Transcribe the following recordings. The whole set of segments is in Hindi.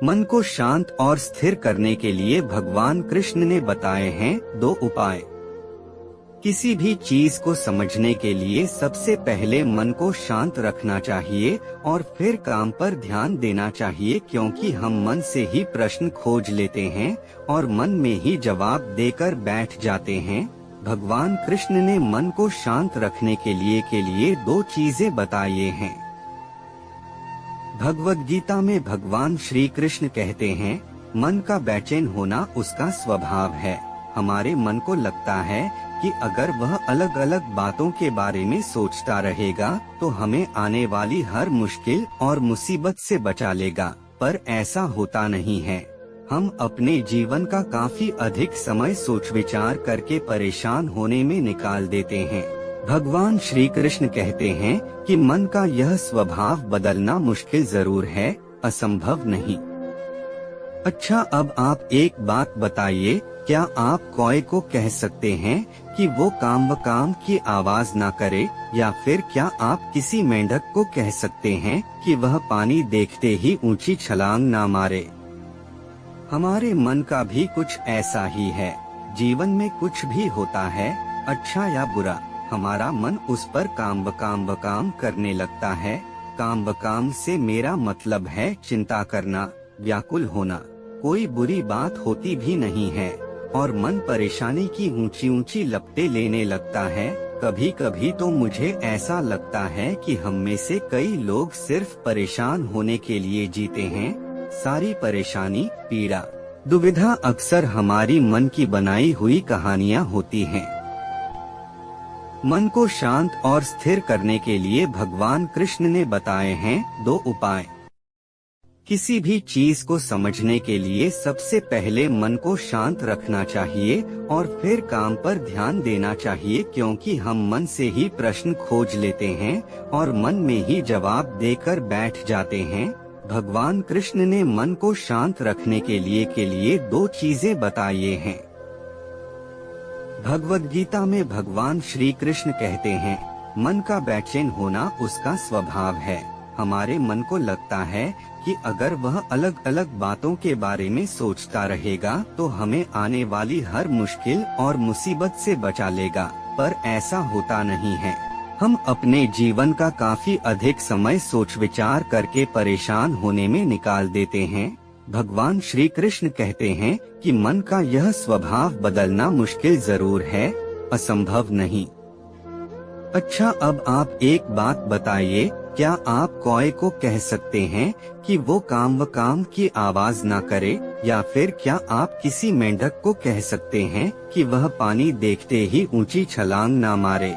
मन को शांत और स्थिर करने के लिए भगवान कृष्ण ने बताए हैं 2 उपाय। किसी भी चीज को समझने के लिए सबसे पहले मन को शांत रखना चाहिए और फिर काम पर ध्यान देना चाहिए, क्योंकि हम मन से ही प्रश्न खोज लेते हैं और मन में ही जवाब देकर बैठ जाते हैं। भगवान कृष्ण ने मन को शांत रखने के लिए 2 चीजें बताई हैं। भगवद गीता में भगवान श्री कृष्ण कहते हैं, मन का बेचैन होना उसका स्वभाव है। हमारे मन को लगता है कि अगर वह अलग अलग बातों के बारे में सोचता रहेगा तो हमें आने वाली हर मुश्किल और मुसीबत से बचा लेगा, पर ऐसा होता नहीं है। हम अपने जीवन का काफी अधिक समय सोच विचार करके परेशान होने में निकाल देते हैं। भगवान श्री कृष्ण कहते हैं कि मन का यह स्वभाव बदलना मुश्किल जरूर है, असंभव नहीं। अच्छा, अब आप एक बात बताइए, क्या आप कौए को कह सकते हैं कि वो काम व काम की आवाज ना करे, या फिर क्या आप किसी मेंढक को कह सकते हैं कि वह पानी देखते ही ऊंची छलांग ना मारे? हमारे मन का भी कुछ ऐसा ही है। जीवन में कुछ भी होता है, अच्छा या बुरा, हमारा मन उस पर काम व काम करने लगता है। काम व काम से मेरा मतलब है चिंता करना, व्याकुल होना। कोई बुरी बात होती भी नहीं है और मन परेशानी की ऊंची ऊंची लपटें लेने लगता है। कभी कभी तो मुझे ऐसा लगता है कि हम में से कई लोग सिर्फ परेशान होने के लिए जीते हैं। सारी परेशानी, पीड़ा, दुविधा अक्सर हमारी मन की बनाई हुई कहानियाँ होती हैं। मन को शांत और स्थिर करने के लिए भगवान कृष्ण ने बताए हैं 2 उपाय। किसी भी चीज को समझने के लिए सबसे पहले मन को शांत रखना चाहिए और फिर काम पर ध्यान देना चाहिए, क्योंकि हम मन से ही प्रश्न खोज लेते हैं और मन में ही जवाब देकर बैठ जाते हैं। भगवान कृष्ण ने मन को शांत रखने के लिए 2 चीजें बताई हैं। भगवद गीता में भगवान श्री कृष्ण कहते हैं, मन का बेचैन होना उसका स्वभाव है। हमारे मन को लगता है कि अगर वह अलग अलग बातों के बारे में सोचता रहेगा तो हमें आने वाली हर मुश्किल और मुसीबत से बचा लेगा, पर ऐसा होता नहीं है। हम अपने जीवन का काफी अधिक समय सोच विचार करके परेशान होने में निकाल देते हैं। भगवान श्री कृष्ण कहते हैं कि मन का यह स्वभाव बदलना मुश्किल जरूर है, असंभव नहीं। अच्छा, अब आप एक बात बताइए, क्या आप कौए को कह सकते हैं कि वो काम व काम की आवाज ना करे, या फिर क्या आप किसी मेंढक को कह सकते हैं कि वह पानी देखते ही ऊंची छलांग ना मारे?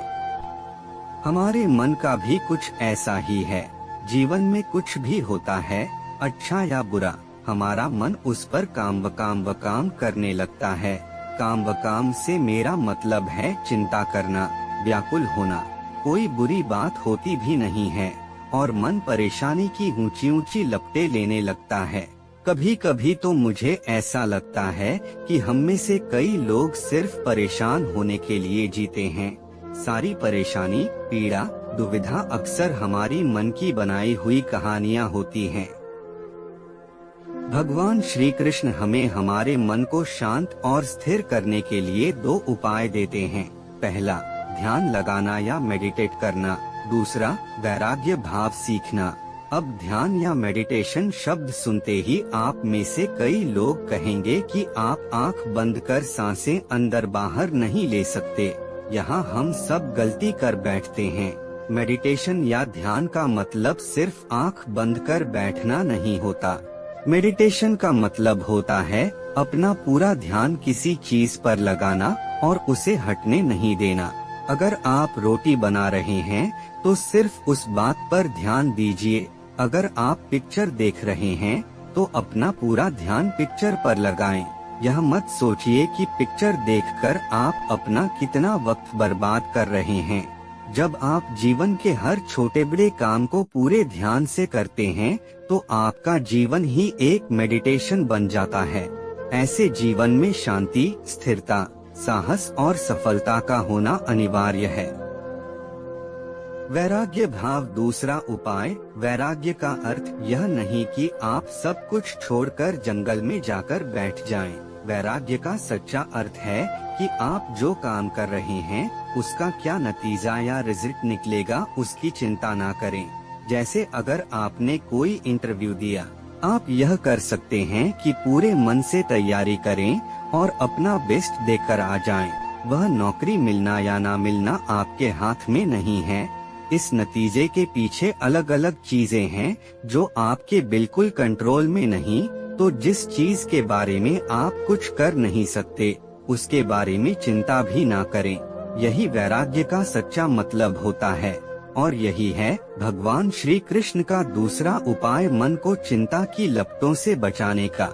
हमारे मन का भी कुछ ऐसा ही है। जीवन में कुछ भी होता है, अच्छा या बुरा, हमारा मन उस पर काम व काम करने लगता है। काम व काम से मेरा मतलब है चिंता करना, व्याकुल होना। कोई बुरी बात होती भी नहीं है और मन परेशानी की ऊंची ऊंची लपटें लेने लगता है। कभी कभी तो मुझे ऐसा लगता है कि हम में से कई लोग सिर्फ परेशान होने के लिए जीते हैं। सारी परेशानी, पीड़ा, दुविधा अक्सर हमारी मन की बनाई हुई कहानियाँ होती हैं। भगवान श्री कृष्ण हमें हमारे मन को शांत और स्थिर करने के लिए 2 उपाय देते हैं। पहला, ध्यान लगाना या मेडिटेट करना। दूसरा, वैराग्य भाव सीखना। अब ध्यान या मेडिटेशन शब्द सुनते ही आप में से कई लोग कहेंगे कि आप आंख बंद कर सांसें अंदर बाहर नहीं ले सकते। यहाँ हम सब गलती कर बैठते हैं। मेडिटेशन या ध्यान का मतलब सिर्फ आंख बंद कर बैठना नहीं होता। मेडिटेशन का मतलब होता है अपना पूरा ध्यान किसी चीज पर लगाना और उसे हटने नहीं देना। अगर आप रोटी बना रहे हैं तो सिर्फ उस बात पर ध्यान दीजिए। अगर आप पिक्चर देख रहे हैं तो अपना पूरा ध्यान पिक्चर पर लगाएं। यह मत सोचिए कि पिक्चर देखकर आप अपना कितना वक्त बर्बाद कर रहे हैं। जब आप जीवन के हर छोटे बड़े काम को पूरे ध्यान से करते हैं तो आपका जीवन ही एक मेडिटेशन बन जाता है। ऐसे जीवन में शांति, स्थिरता, साहस और सफलता का होना अनिवार्य है। वैराग्य भाव दूसरा उपाय। वैराग्य का अर्थ यह नहीं कि आप सब कुछ छोड़कर जंगल में जाकर बैठ जाएं। वैराग्य का सच्चा अर्थ है कि आप जो काम कर रहे हैं उसका क्या नतीजा या रिजल्ट निकलेगा उसकी चिंता ना करें। जैसे अगर आपने कोई इंटरव्यू दिया, आप यह कर सकते हैं कि पूरे मन से तैयारी करें और अपना बेस्ट देकर आ जाएं। वह नौकरी मिलना या ना मिलना आपके हाथ में नहीं है। इस नतीजे के पीछे अलग अलग चीजें हैं जो आपके बिल्कुल कंट्रोल में नहीं। तो जिस चीज के बारे में आप कुछ कर नहीं सकते उसके बारे में चिंता भी ना करें। यही वैराग्य का सच्चा मतलब होता है। और यही है भगवान श्री कृष्ण का दूसरा उपाय मन को चिंता की लपटों से बचाने का।